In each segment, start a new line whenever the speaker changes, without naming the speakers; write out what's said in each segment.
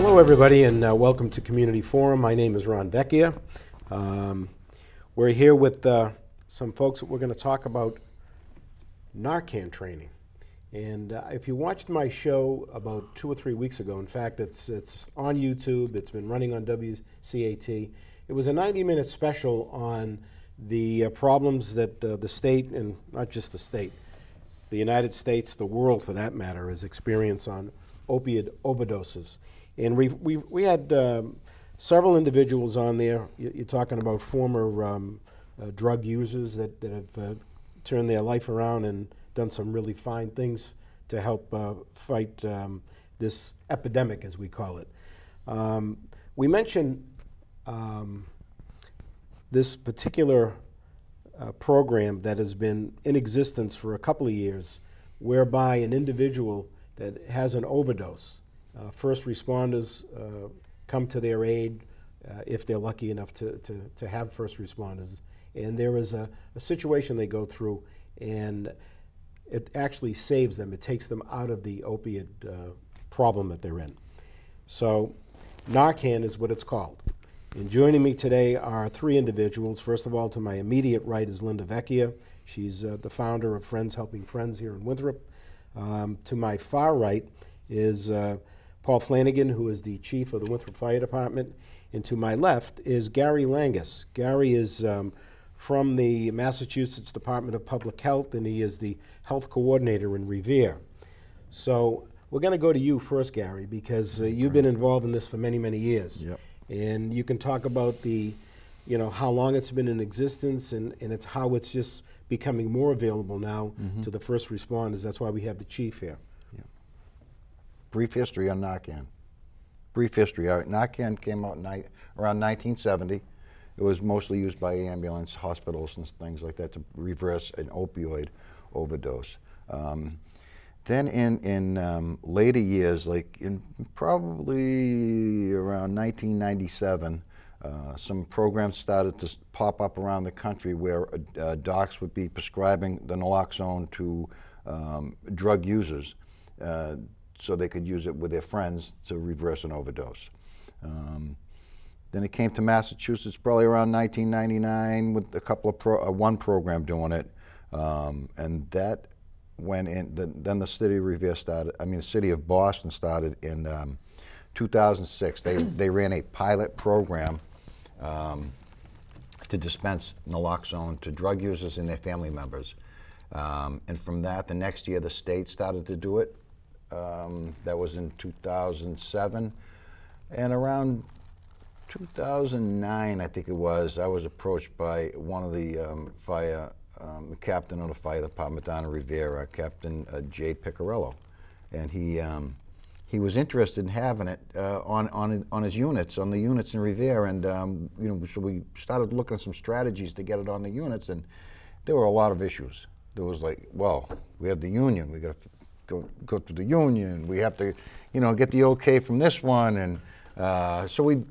Hello everybody, and welcome to Community Forum. My name is Ron Vecchia. We're here with some folks that we're going to talk about NARCAN training. And if you watched my show about 2 or 3 weeks ago, in fact it's on YouTube, it's been running on WCAT. It was a 90-minute special on the problems that the state, and not just the state, the United States, the world for that matter, is experiencing on opioid overdoses. And we had several individuals on there. You're talking about former drug users that have turned their life around and done some really fine things to help fight this epidemic, as we call it. We mentioned this particular program that has been in existence for a couple of years, whereby an individual that has an overdose, first responders come to their aid if they're lucky enough to have first responders. And there is a situation they go through, and it actually saves them. It takes them out of the opiate problem that they're in. So NARCAN is what it's called. And joining me today are 3 individuals. First of all, to my immediate right is Linda Vecchia. She's the founder of Friends Helping Friends here in Winthrop. To my far right is Paul Flanagan, who is the chief of the Winthrop Fire Department. And to my left is Gary Langis. Gary is from the Massachusetts Department of Public Health, and he is the health coordinator in Revere. So we're going to go to you first, Gary, because you've been involved in this for many, many years.
Yep.
And you can talk about the, how long it's been in existence, and it's how it's just becoming more available now to the first responders. That's why we have the chief here.
Yeah. Brief history on NARCAN. Brief history. NARCAN came out around 1970. It was mostly used by ambulance, hospitals, and things like that to reverse an opioid overdose. Then in later years, like in probably around 1997, some programs started to pop up around the country where docs would be prescribing the Naloxone to drug users so they could use it with their friends to reverse an overdose. Then it came to Massachusetts probably around 1999 with a couple of one program doing it, and that went in. Then the city of Revere started. I mean, the city of Boston started in 2006. They ran a pilot program to dispense Naloxone to drug users and their family members, and from that, the next year the state started to do it. That was in 2007, and around 2009, I think it was, I was approached by one of the captain of the fire department down in Revere, Captain Jay Piccarello, and he was interested in having it on his units, on the units in Revere, and so we started looking at some strategies to get it on the units, and there were a lot of issues. There was like, well, we have the union, we got to go through the union, we have to, get the okay from this one, and so we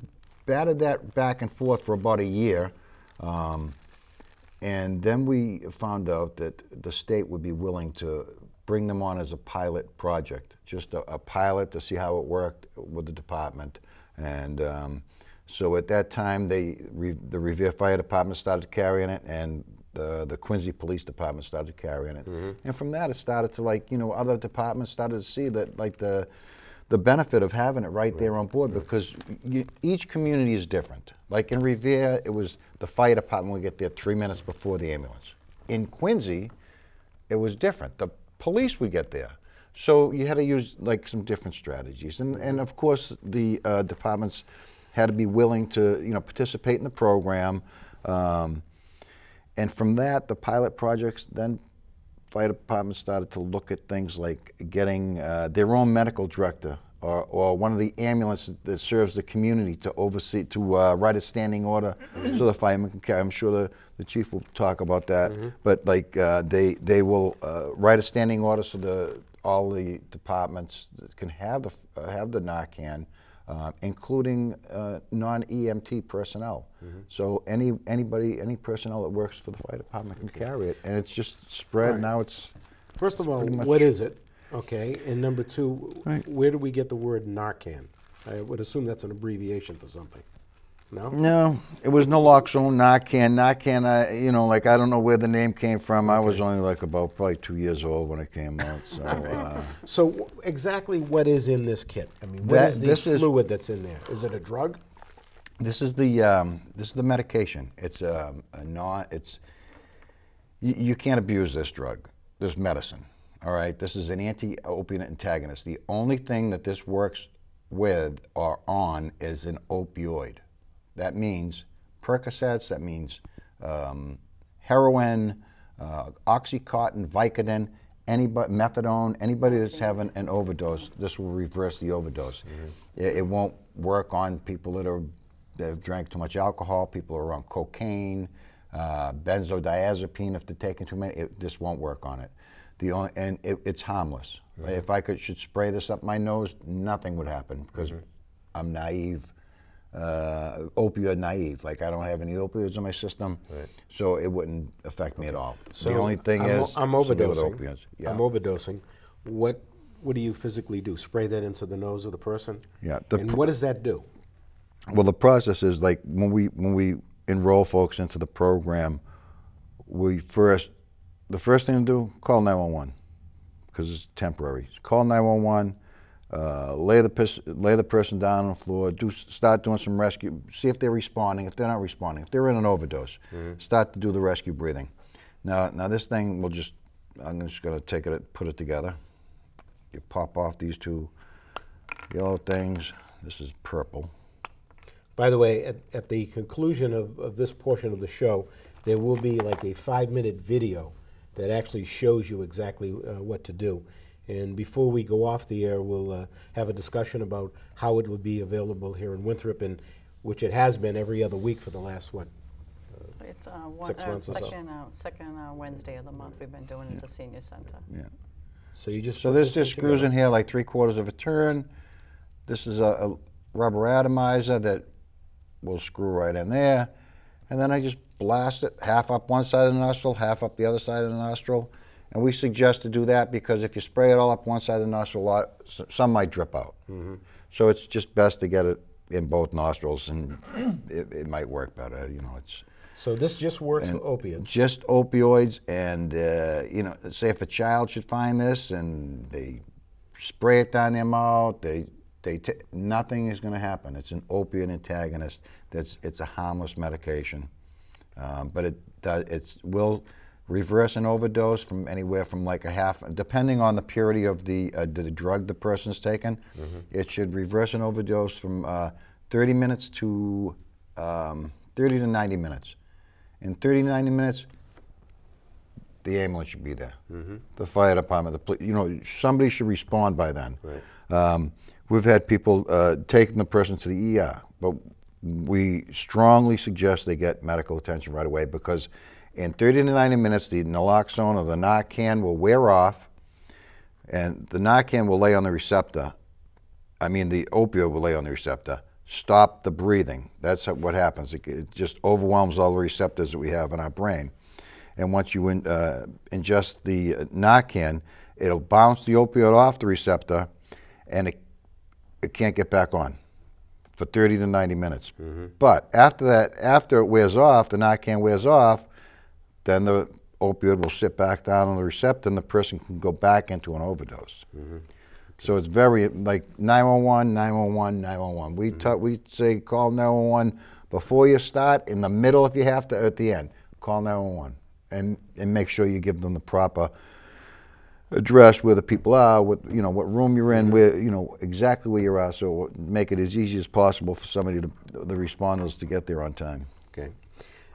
batted that back and forth for about a year, and then we found out that the state would be willing to bring them on as a pilot project, just a pilot to see how it worked with the department. And so at that time, the Revere Fire Department started carrying it, and the Quincy Police Department started carrying it. And from that, it started to, other departments started to see that, the benefit of having it right there on board, because each community is different. Like in Revere, it was the fire department would get there 3 minutes before the ambulance. In Quincy, it was different. The police would get there. So you had to use some different strategies. And of course, the departments had to be willing to participate in the program. And from that, the pilot projects, then fire departments started to look at things like getting their own medical director or one of the ambulances that serves the community to oversee, to write a standing order so the firemen can carry. I'm sure the chief will talk about that. But they will write a standing order so all the departments can have the NARCAN, including non-EMT personnel. So any personnel that works for the fire department can carry it, and it's just spread. Now it's
First of all, what is it? Okay, and number two, where do we get the word NARCAN? I would assume that's an abbreviation for something. No?
No, it was Naloxone, NARCAN. NARCAN, you know, like I don't know where the name came from. I was only like about probably 2 years old when it came out. So,
So exactly what is in this kit? I mean, what is the fluid that's in there? Is it a drug?
this is the medication. It's you can't abuse this drug. This medicine. All right, this is an anti-opiate antagonist. The only thing that this works with or on is an opioid. That means Percocets, that means heroin, Oxycontin, Vicodin, methadone, anybody that's having an overdose, this will reverse the overdose. It won't work on people that have drank too much alcohol, people who are on cocaine, benzodiazepine if they're taking too many, this won't work on it. It's harmless. If I should spray this up my nose, nothing would happen because I'm naive, opioid naive. Like I don't have any opioids in my system, so it wouldn't affect me at all. So the only thing
I'm overdosing.
With opioids. Yeah.
I'm overdosing. What do you physically do? Spray that into the nose of the person?
Yeah.
And what does that do?
Well, the process is like when we enroll folks into the program, the first thing to do, call 911 because it's temporary. Call 911. Lay the person down on the floor. Start doing some rescue. See if they're responding. If they're not responding, if they're in an overdose, start to do the rescue breathing. Now this thing I'm just gonna take it, put it together. You pop off these two yellow things. This is purple.
By the way, at the conclusion of this portion of the show, there will be like a 5-minute video that actually shows you exactly what to do. And before we go off the air, we'll have a discussion about how it will be available here in Winthrop, and which it has been every other week for the last,
It's
6 months or so.
second Wednesday of the month we've been doing it at the senior center.
Yeah.
So you just
So this just screws in here like 3/4 of a turn. This is a rubber atomizer that will screw right in there, and then I just blast it half up one side of the nostril, half up the other side of the nostril. And we suggest to do that because if you spray it all up one side of the nostril, some might drip out. So it's just best to get it in both nostrils, and it might work better. You know,
So this just works for opiates.
Just opioids, and you know, say if a child should find this and they spray it down their mouth, nothing is going to happen. It's an opiate antagonist. It's a harmless medication, but it will reverse an overdose from anywhere from like a half, depending on the purity of the drug the person's taken. It should reverse an overdose from 30 minutes to 30 to 90 minutes. In 30 to 90 minutes, the ambulance should be there. The fire department, you know, somebody should respond by then. We've had people taking the person to the ER, but we strongly suggest they get medical attention right away because in 30 to 90 minutes, the Naloxone or the NARCAN will wear off, and the NARCAN will lay on the receptor. I mean, the opioid will lay on the receptor. Stop the breathing. That's what happens. It just overwhelms all the receptors that we have in our brain. And once you ingest the NARCAN, it'll bounce the opioid off the receptor, and it can't get back on for 30 to 90 minutes. But after that, after it wears off, the NARCAN wears off, then the opioid will sit back down on the receptor and the person can go back into an overdose. So it's very, like 911, 911, 911. We say call 911 before you start, in the middle if you have to, at the end. Call 911 and make sure you give them the proper address where the people are, what room you're in, where, exactly where you're at, so make it as easy as possible for somebody, the responders, to get there on time.
Okay.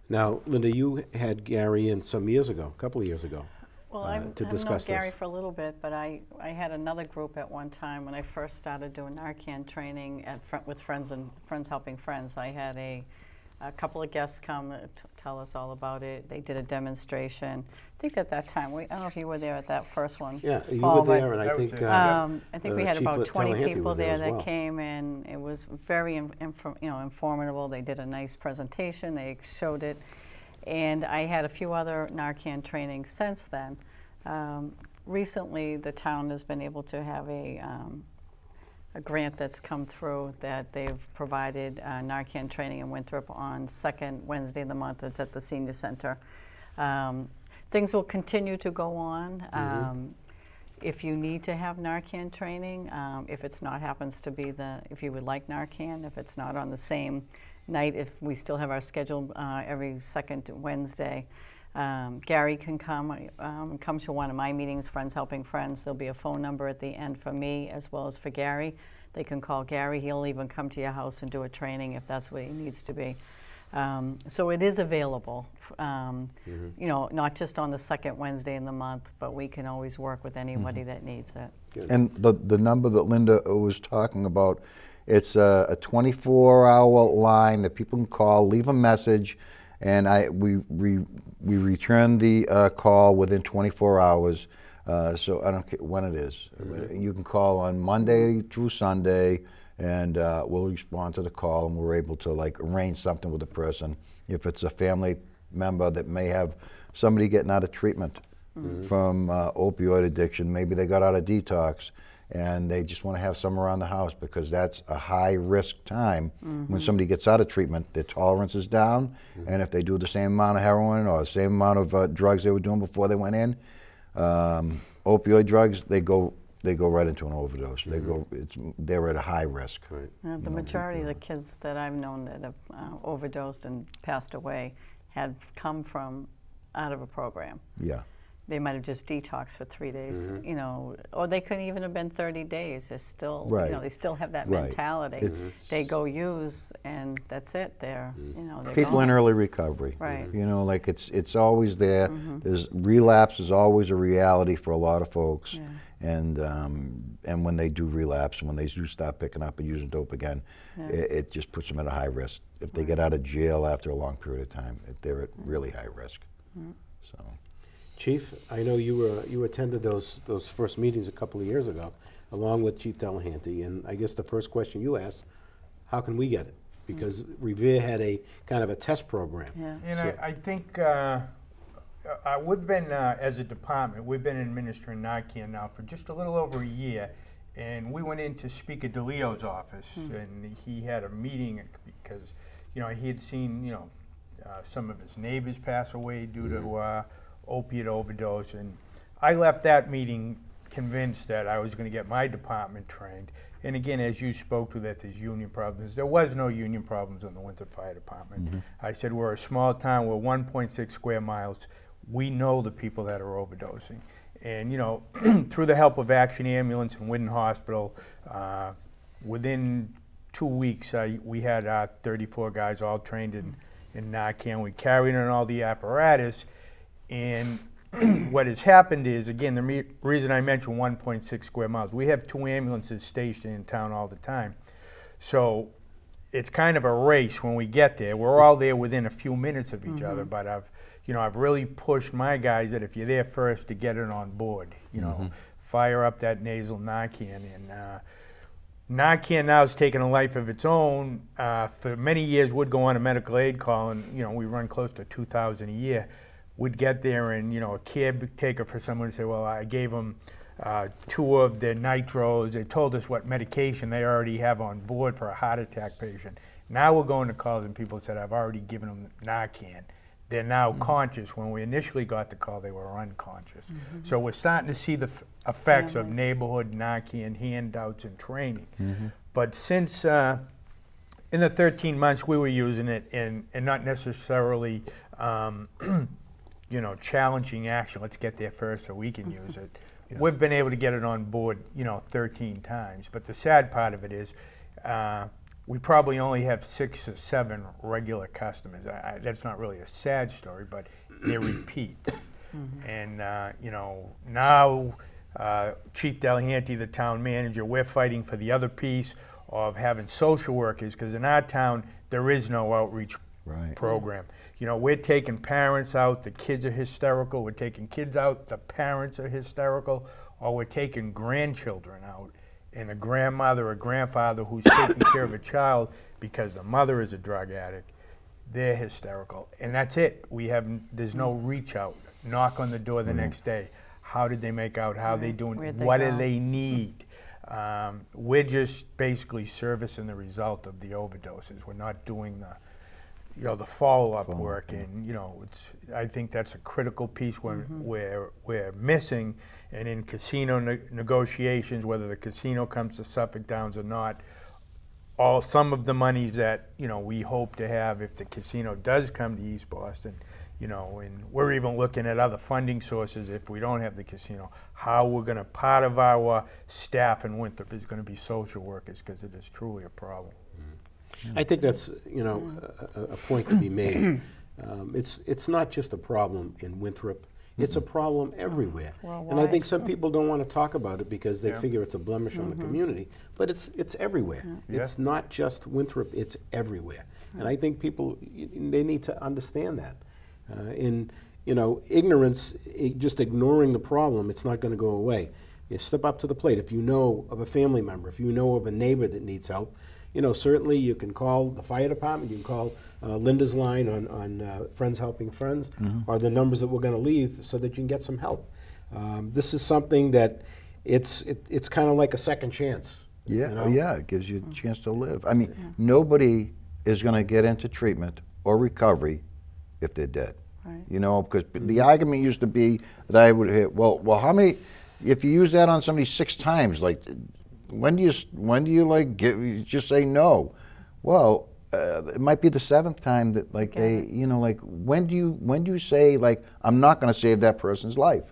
Now, Linda, you had Gary in some years ago, a couple of years ago,
Well, I've known Gary for a little bit, but I had another group at one time when I first started doing NARCAN training with Friends Helping Friends. I had a couple of guests come to tell us all about it. They did a demonstration. I think at that time, I don't know if you were there at that first one.
Yeah, you
Paul,
were there, and
I think we had
Chief
about 20
Talahanty
people
was there
there
as
that
well.
came, and it was very informative. They did a nice presentation. They showed it. And I had a few other NARCAN trainings since then. Recently, the town has been able to have a grant that's come through that they've provided NARCAN training in Winthrop on second Wednesday of the month. It's at the Senior Center. Things will continue to go on. If you need to have NARCAN training, if it's not happens to be if you would like NARCAN, if it's not on the same night, if we still have our schedule every second Wednesday, Gary can come to one of my meetings, Friends Helping Friends. There'll be a phone number at the end for me as well as for Gary. They can call Gary. He'll even come to your house and do a training if that's what he needs to be. So it is available, you know, not just on the second Wednesday in the month, but we can always work with anybody that needs it.
Good.
And the number that Linda was talking about, it's a 24-hour line that people can call, leave a message, and we return the call within 24 hours. So I don't care when it is. You can call on Monday through Sunday, and we'll respond to the call, and we're able to like arrange something with the person. If it's a family member that may have somebody getting out of treatment from opioid addiction, maybe they got out of detox, and they just want to have some around the house because that's a high risk time. When somebody gets out of treatment, their tolerance is down, and if they do the same amount of heroin or the same amount of drugs they were doing before they went in, opioid drugs, they go right into an overdose. They're at a high risk.
Right. The majority of the kids that I've known that have overdosed and passed away had come from out of a program.
Yeah.
They might have just detoxed for 3 days, you know, or they couldn't even have been 30 days. They're still, you know, they still have that mentality. They go use, and that's it. They're, you know, they're
people
gone.
in early recovery.
Right.
You know, like it's always there. There's relapse is always a reality for a lot of folks. And when they do relapse, and when they do start picking up and using dope again, it just puts them at a high risk. If they get out of jail after a long period of time, they're at really high risk. So.
Chief, I know you attended those first meetings a couple of years ago, along with Chief Delahanty, and I guess the first question you asked, how can we get it? Because Revere had a kind of a test program.
And so I think we've been, as a department, we've been administering NARCAN now for just a little over a year, and we went into Speaker DeLeo's office, and he had a meeting because, you know, he had seen, you know, some of his neighbors pass away due to opiate overdose, and I left that meeting convinced that I was going to get my department trained. And again, as you spoke to, that there's union problems. There was no union problems in the Winthrop Fire Department. I said, we're a small town, we're 1.6 square miles. We know the people that are overdosing. And you know, through the help of Action Ambulance and Whidden Hospital, within 2 weeks, we had 34 guys all trained in NARCAN. We carried in all the apparatus. And what has happened is, again, the reason I mentioned 1.6 square miles, we have 2 ambulances stationed in town all the time. So it's kind of a race when we get there. We're all there within a few minutes of each other, but I've really pushed my guys that if you're there first, to get it on board. You know, fire up that nasal NARCAN. And NARCAN now is taking a life of its own. For many years, would go on a medical aid call, and you know, we run close to 2,000 a year. We'd get there, and you know, a caretaker for someone would say, well, I gave them 2 of the nitros. They told us what medication they already have on board for a heart attack patient. Now we're going to calls, and people said, I've already given them NARCAN. They're now conscious. When we initially got the call, they were unconscious. So we're starting to see the effects of neighborhood NARCAN handouts and training. But since in the 13 months we were using it, and not necessarily you know, challenging action, let's get there first so we can use it. We've been able to get it on board, you know, 13 times. But the sad part of it is we probably only have 6 or 7 regular customers. That's not really a sad story, but they repeat. And, you know, now Chief Delahanty, the town manager, we're fighting for the other piece of having social workers, because in our town, there is no outreach program. You know, we're taking parents out, the kids are hysterical, we're taking kids out, the parents are hysterical, or we're taking grandchildren out, and a grandmother or grandfather who's taking care of a child because the mother is a drug addict, they're hysterical. And that's it. There's no reach out, knock on the door the next day. How did they make out? How are they doing? What do they need? We're just basically servicing the result of the overdoses. We're not doing the follow-up work, and I think that's a critical piece we're missing. And in casino negotiations, whether the casino comes to Suffolk Downs or not, some of the monies that we hope to have if the casino does come to East Boston, and we're even looking at other funding sources if we don't have the casino, how we're going to, part of our staff in Winthrop is going to be social workers, because it is truly a problem.
I think that's a point to be made. It's not just a problem in Winthrop. It's a problem everywhere. And I think some people don't want to talk about it because they figure it's a blemish on the community, but it's everywhere. It's not just Winthrop, it's everywhere. And I think people, they need to understand that. Ignorance, just ignoring the problem, it's not going to go away. You step up to the plate. If you know of a family member, if you know of a neighbor that needs help, certainly you can call the fire department, you can call Linda's line on Friends Helping Friends, or the numbers that we're going to leave so that you can get some help. This is something that it's kind of like a second chance.
Yeah, yeah, it gives you a chance to live. I mean, nobody is going to get into treatment or recovery if they're dead. Right. Because the argument used to be that I would hit, well, how many, if you use that on somebody 6 times, like, when do you like just say no? Well, it might be the 7th time that they, like, when do you say, like, I'm not going to save that person's life?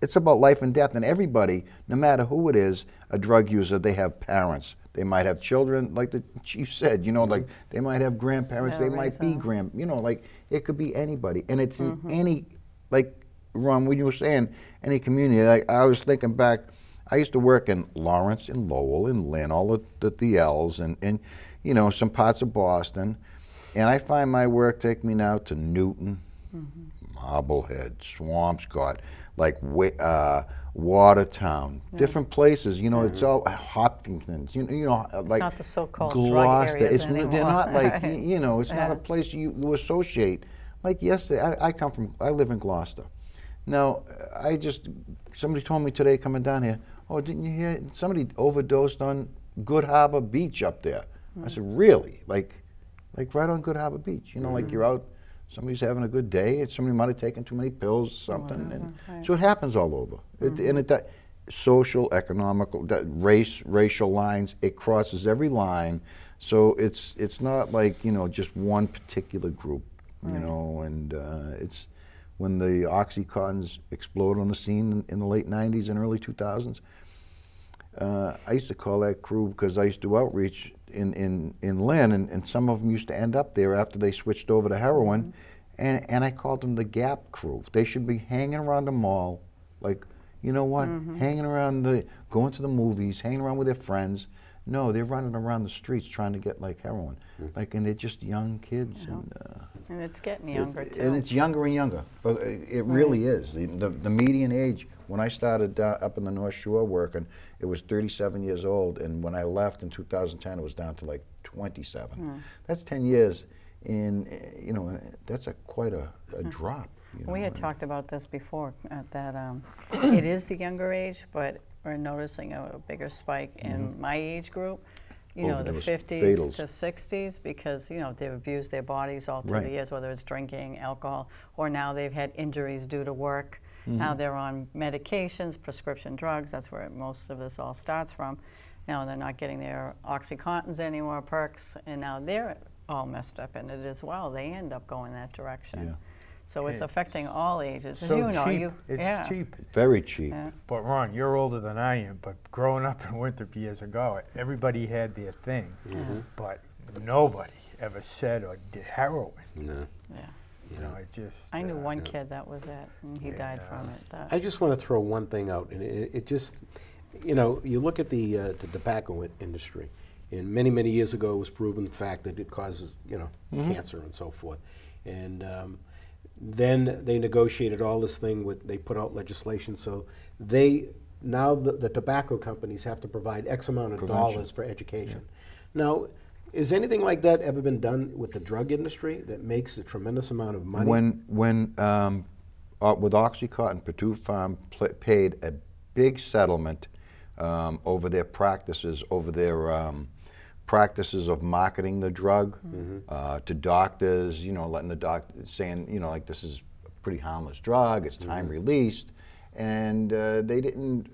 It's about life and death, and everybody, no matter who it is, a drug user, they have parents. They might have children, like the chief said, like they might have grandparents, they might be like it could be anybody. And it's in any, like Ron, when you were saying any community, I was thinking back, I used to work in Lawrence and Lowell and Lynn, all the L's and some parts of Boston. And I find my work take me now to Newton, Marblehead, Swampscott, like Watertown, different places. It's all Hopkins. Like
it's not the so-called drug areas anymore.
They're not like it's not a place you associate. Like yesterday, I live in Gloucester. Now, somebody told me today coming down here, oh, didn't you hear somebody overdosed on Good Harbor Beach up there? I said, really? Like right on Good Harbor Beach? Like you're out, somebody's having a good day, and somebody might have taken too many pills, something. And so it happens all over. That social, economical, racial lines, it crosses every line. So it's not like, just one particular group, and it's when the Oxycontins exploded on the scene in the late 90s and early 2000s. I used to call that crew, because I used to do outreach in Lynn, and some of them used to end up there after they switched over to heroin, and I called them the Gap crew. They should be hanging around the mall, like, hanging around going to the movies, hanging around with their friends. No, they're running around the streets trying to get like heroin, and they're just young kids.
And it's getting younger too.
And it's younger and younger, but it really is. The median age, when I started up in the North Shore working, it was 37 years old, and when I left in 2010, it was down to like 27. That's 10 years, and that's quite a drop.
We had talked about this before, that it is the younger age, but we're noticing a bigger spike in my age group, the 50s to 60s, because, they've abused their bodies all through the years, whether it's drinking, alcohol, or now they've had injuries due to work. Now they're on medications, prescription drugs. That's where most of this all starts from. They're not getting their Oxycontins anymore, perks, and now they're all messed up in it as well. They end up going that direction. Yeah. So it's affecting all ages.
So cheap. It's cheap.
Very cheap.
Yeah.
But Ron, you're older than I am, but growing up in Winthrop years ago, everybody had their thing, but nobody ever said or did heroin.
No.
Yeah.
I
knew one kid that was it, and he died from it.
I just want to throw one thing out, and it just, you look at the tobacco industry, and many years ago it was proven the fact that it causes, cancer and so forth, and then they negotiated all this thing they put out legislation, so now the tobacco companies have to provide X amount of dollars for education. Now, is anything like that ever been done with the drug industry that makes a tremendous amount of money?
When with OxyContin, Purdue Farm paid a big settlement over their practices, practices of marketing the drug to doctors, you know, letting the doctor saying, you know, like, this is a pretty harmless drug, it's time released, and they didn't,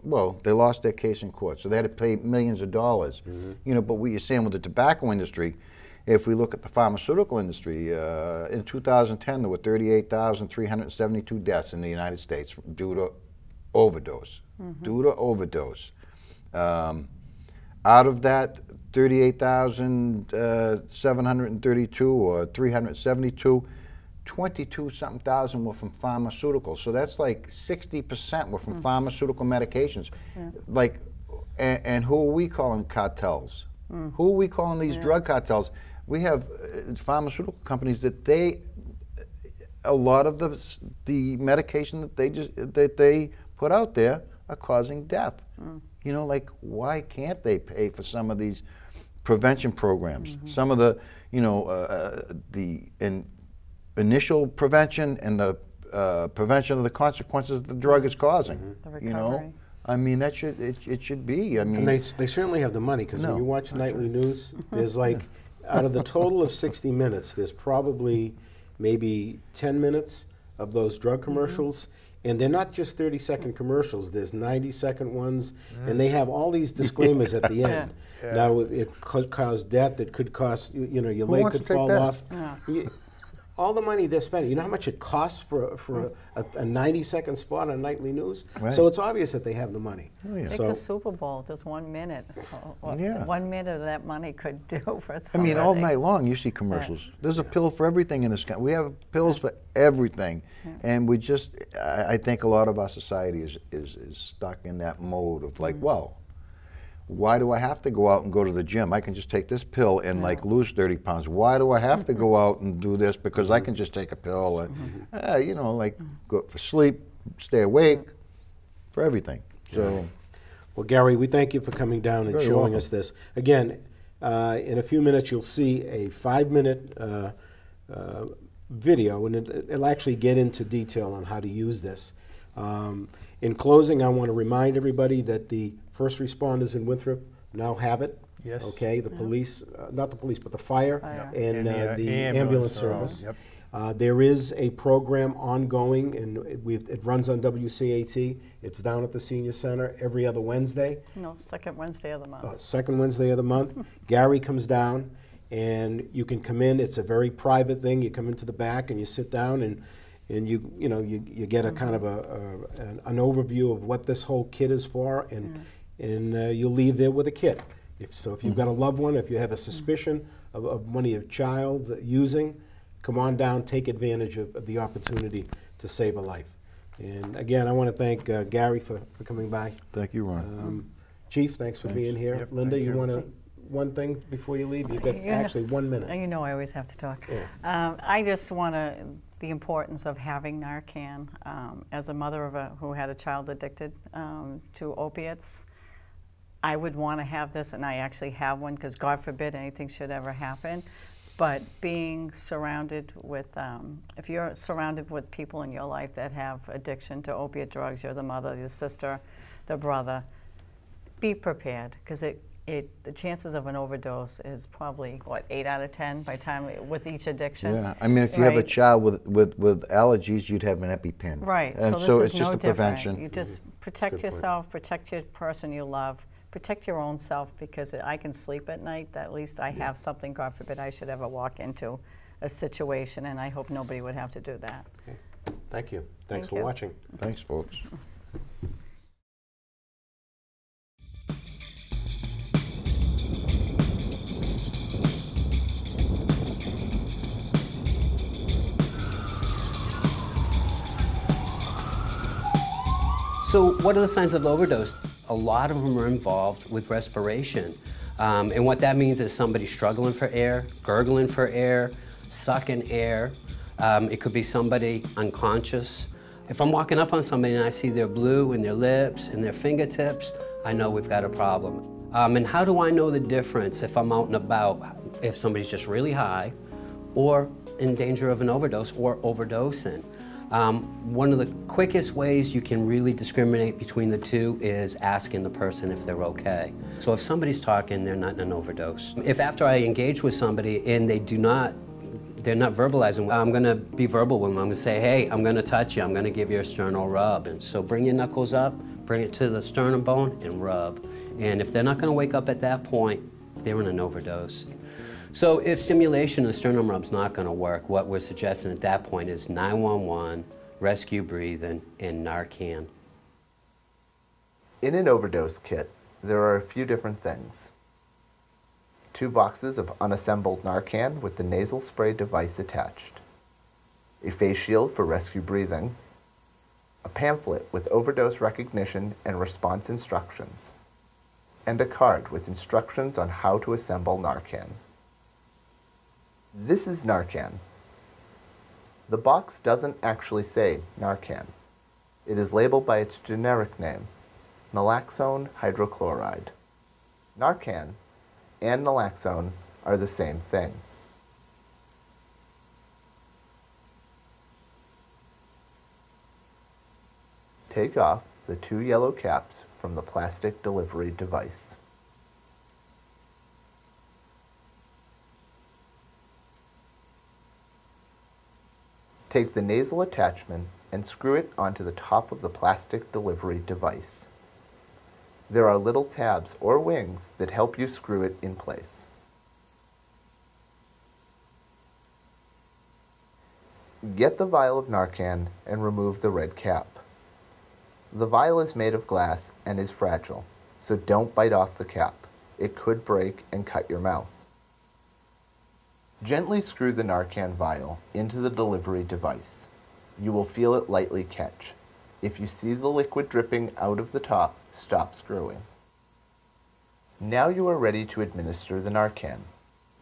well, they lost their case in court, so they had to pay millions of dollars. You know, but what you're saying with the tobacco industry, if we look at the pharmaceutical industry, in 2010 there were 38,372 deaths in the United States due to overdose. Out of that 38,732 or 372, 22-something thousand were from pharmaceuticals. So that's like 60% were from pharmaceutical medications. Like, and who are we calling cartels? Who are we calling these drug cartels? We have pharmaceutical companies that a lot of the medication that they put out there are causing death. You know, like, why can't they pay for some of these prevention programs? Some of the, you know, the initial prevention and the prevention of the consequences the drug is causing. You know, I mean, that it should be. I mean,
and they certainly have the money, because when you watch nightly news, there's like, out of the total of 60 minutes, there's probably maybe 10 minutes of those drug commercials. And they're not just 30-second commercials, there's 90-second ones, and they have all these disclaimers at the end. Now, it could cause death, it could cost, you know, your leg could fall off. All the money they're spending, you know how much it costs for a 90-second spot on nightly news? So it's obvious that they have the money.
Take the Super Bowl, just 1 minute. 1 minute of that money could do for somebody.
I mean, all night long you see commercials. There's a pill for everything in this country. We have pills for everything. And we just, I think a lot of our society is stuck in that mode of like, well, why do I have to go out and go to the gym? I can just take this pill and like lose 30 pounds. Why do I have to go out and do this? Because I can just take a pill and, you know, like, go for sleep, stay awake, for everything. So,
well, Gary, we thank you for coming down and showing us this. Again, in a few minutes you'll see a 5-minute video, and it'll actually get into detail on how to use this. In closing, I want to remind everybody that the first responders in Winthrop now have it.
Yes.
Okay, the police, not the police, but the fire and the ambulance service. There is a program ongoing, and it runs on WCAT. It's down at the Senior Center every other Wednesday.
No, second Wednesday of the month.
Second Wednesday of the month. Gary comes down, and you can come in. It's a very private thing. You come into the back and you sit down, and you get a kind of an overview of what this whole kit is for, and you'll leave there with a kit. If you've got a loved one, if you have a suspicion of one of your child using, come on down, take advantage of the opportunity to save a life. And again, I want to thank Gary for coming by.
Thank you, Ron.
Chief, thanks for being here.
Yep,
Linda, you want to, one thing before you leave? You've got actually 1 minute.
You know I always have to talk. I just want to, the importance of having NARCAN. As a mother who had a child addicted to opiates, I would want to have this, and I actually have one, because God forbid anything should ever happen. But being surrounded with, if you're surrounded with people in your life that have addiction to opiate drugs, you're the mother, the sister, the brother, be prepared, because the chances of an overdose is probably, what, 8 out of 10 by time with each addiction?
Yeah, I mean, if you have a child with allergies, you'd have an EpiPen.
Right,
and
so
so
this
it's
is
just
no
a
different.
prevention.
You just protect yourself, protect your person you love, protect your own self, because I can sleep at night. At least I have something, God forbid I should ever walk into a situation, and I hope nobody would have to do that.
Okay. Thank you. Thanks for watching.
Thanks, folks.
So what are the signs of overdose? A lot of them are involved with respiration. And what that means is somebody struggling for air, gurgling for air, sucking air. It could be somebody unconscious. If I'm walking up on somebody and I see their blue in their lips and their fingertips, I know we've got a problem. And how do I know the difference if I'm out and about, if somebody's just really high or in danger of an overdose or overdosing? One of the quickest ways you can really discriminate between the two is asking the person if they're okay. So if somebody's talking, they're not in an overdose. If after I engage with somebody and they're not verbalizing, I'm gonna be verbal with them. I'm gonna say, hey, I'm gonna touch you. I'm gonna give you a sternal rub. And so bring your knuckles up, bring it to the sternum bone and rub. And if they're not gonna wake up at that point, they're in an overdose. So if stimulation of the sternum rub's not gonna work, what we're suggesting at that point is 911, rescue breathing, and NARCAN.
In an overdose kit, there are a few different things. 2 boxes of unassembled NARCAN with the nasal spray device attached, a face shield for rescue breathing, a pamphlet with overdose recognition and response instructions, and a card with instructions on how to assemble NARCAN. This is NARCAN. The box doesn't actually say NARCAN. It is labeled by its generic name, Naloxone hydrochloride. NARCAN and Naloxone are the same thing. Take off the 2 yellow caps from the plastic delivery device. Take the nasal attachment and screw it onto the top of the plastic delivery device. There are little tabs or wings that help you screw it in place. Get the vial of NARCAN and remove the red cap. The vial is made of glass and is fragile, so don't bite off the cap. It could break and cut your mouth. Gently screw the NARCAN vial into the delivery device. You will feel it lightly catch. If you see the liquid dripping out of the top, stop screwing. Now you are ready to administer the NARCAN.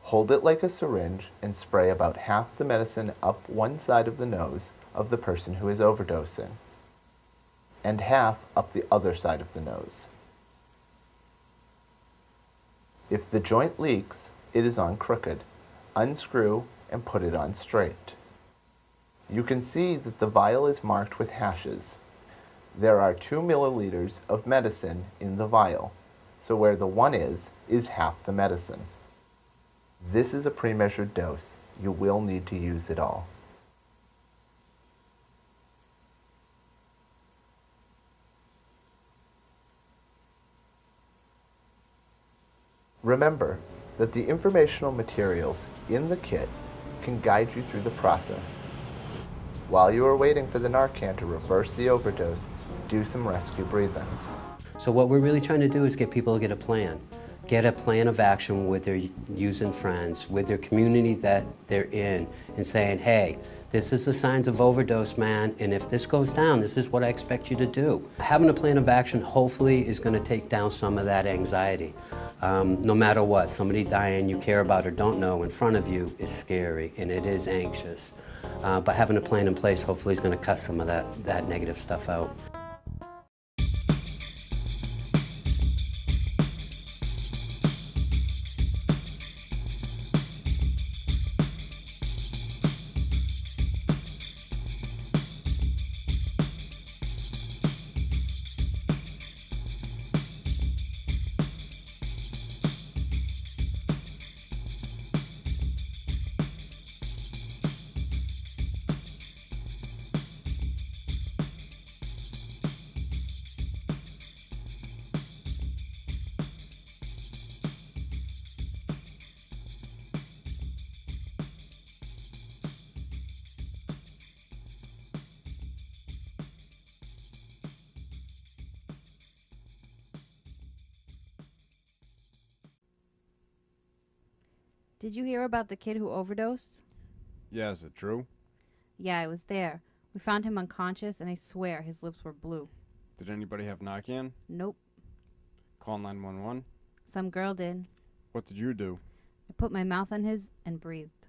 Hold it like a syringe and spray about half the medicine up one side of the nose of the person who is overdosing, and half up the other side of the nose. If the joint leaks, it is on crooked. Unscrew and put it on straight. You can see that the vial is marked with hashes. There are 2 milliliters of medicine in the vial, so where the 1 is half the medicine. This is a pre-measured dose. You will need to use it all. Remember that the informational materials in the kit can guide you through the process. While you are waiting for the NARCAN to reverse the overdose, do some rescue breathing.
So what we're really trying to do is get people to get a plan. Get a plan of action with their using friends, with their community that they're in, and saying, hey, this is the signs of overdose, man, and if this goes down, this is what I expect you to do. Having a plan of action hopefully is going to take down some of that anxiety. No matter what, somebody dying you care about or don't know in front of you is scary, and it is anxious. But having a plan in place hopefully is going to cut some of that negative stuff out.
Did you hear about the kid who overdosed?
Yeah, is it true?
Yeah, I was there. We found him unconscious, and I swear his lips were blue.
Did anybody have NARCAN?
Nope.
Call 911?
Some girl did.
What did you do?
I put my mouth on his and breathed.